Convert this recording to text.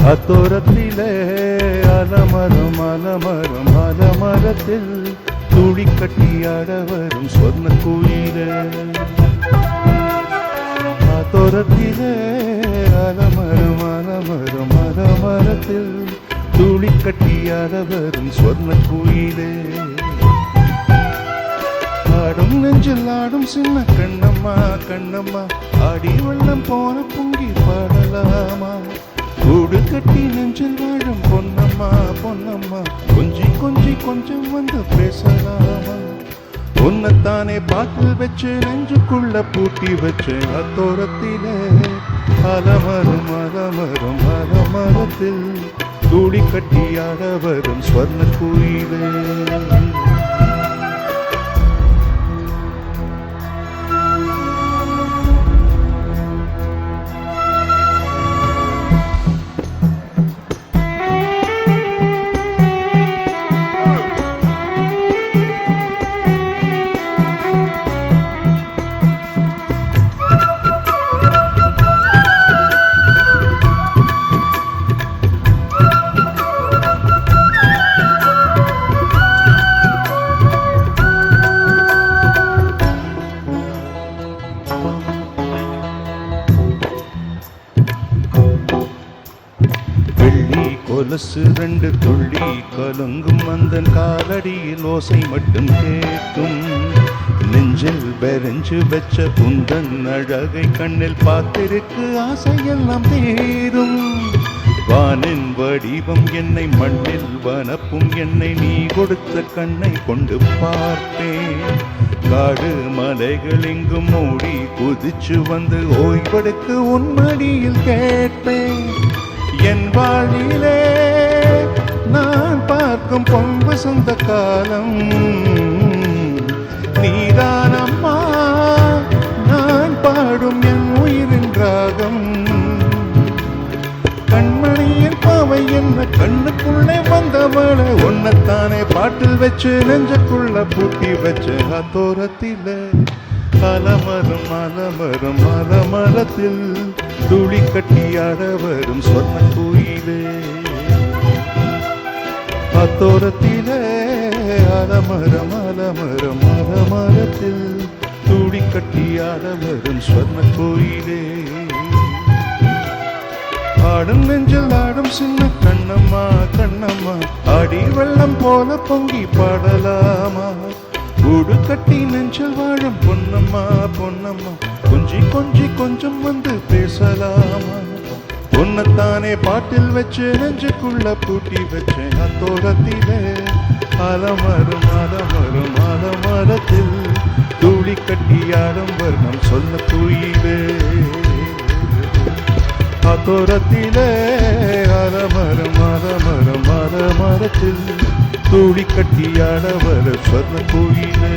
அத்தோரத்திலே அலமரம் அலமரம் அலமரத்தில் துளி கட்டியாட வரும் சொர்ண குயிலே. அத்தோரத்திலே அலமரம் அலமரம் அலமரத்தில் துளி கட்டியாட வரும் சொர்ண குயிலே. ஆடும் நெஞ்சில் ஆடும் சின்ன கண்ணம்மா கண்ணம்மா, ஆடி வெள்ளம் போன பொங்கி பாடலாமா. கூடு கட்டி நெஞ்சில் வாழும் பொன்னம்மா பொன்னம்மா, கொஞ்சி கொஞ்சி கொஞ்சம் வந்து பேசலாமா. உன்னைத்தானே பாட்டில் வச்சு நெஞ்சுக்குள்ள பூட்டி வச்சு அத்தோரத்திலே அலமரும் அலமரும் அலமரத்தில் துளி கட்டி ஆட வரும் ஸ்வர்ண குயிலே. கொலுசு ரெண்டு துள்ளி கலங்கும் அந்தன் காலடியில் ஓசை மட்டும் கேட்கும். நெஞ்சில் பெருஞ்சு வச்ச புந்தன் அழகை கண்ணில் பார்த்திருக்கு ஆசையெல்லாம் தேரும். வானின் வடிவம் என்னை மண்ணில் வனப்பும் என்னை நீ கொடுத்த கண்ணை கொண்டு பார்த்தேன். காடு மலைகள் இங்கும் மூடி குதிச்சு வந்து ஓய்வெடுத்து உன் மடியில் கேட்பேன். என் வாழிலே நான் பார்க்கும் பொங்கு சொந்த காலம் நீதானம்மா, நான் பாடும் என் உயிரின் ராகம். கண்மணியின் பாவை என்ன கண்ணுக்குள்ளே வந்தவளை, உன்னைத்தானே பாட்டில் வச்சு நெஞ்சுக்குள்ள பூட்டி வச்சு அத்தோரத்திலே அலமரம் அலமரம் அலமரத்தில் துளி கட்டியாட வரும் சொர்ண குயிலே. அத்தோரத்திலே அலமரம் அலமரம் அலமரத்தில் துளி கட்டியாட வரும் சொர்ண குயிலே. ஆடும் நெஞ்சில் ஆடும் சின்ன கண்ணம்மா கண்ணம்மா, ஆடி வெள்ளம் போல பொங்கி பாடலாமா. கூடு கட்டி நெஞ்சில் வாழும் பொன்னம்மா பொன்னம்மா, கொஞ்சி கொஞ்சி கொஞ்சம் வந்து பேசலாமா. உன்னைத்தானே பாட்டில் வச்சு நெஞ்சுக்குள்ள பூட்டி வச்சேன் அத்தோரத்திலே அலமரும் அலமரும் அலமரத்தில் துளி கட்டி ஆடும் வர்ணம் சொல்ல குயிலே. அத்தோரத்திலே அலமரும் அலமரும் அலமரத்தில் துளி கட்டி ஆட வர ஸ்வர்ண குயிலே.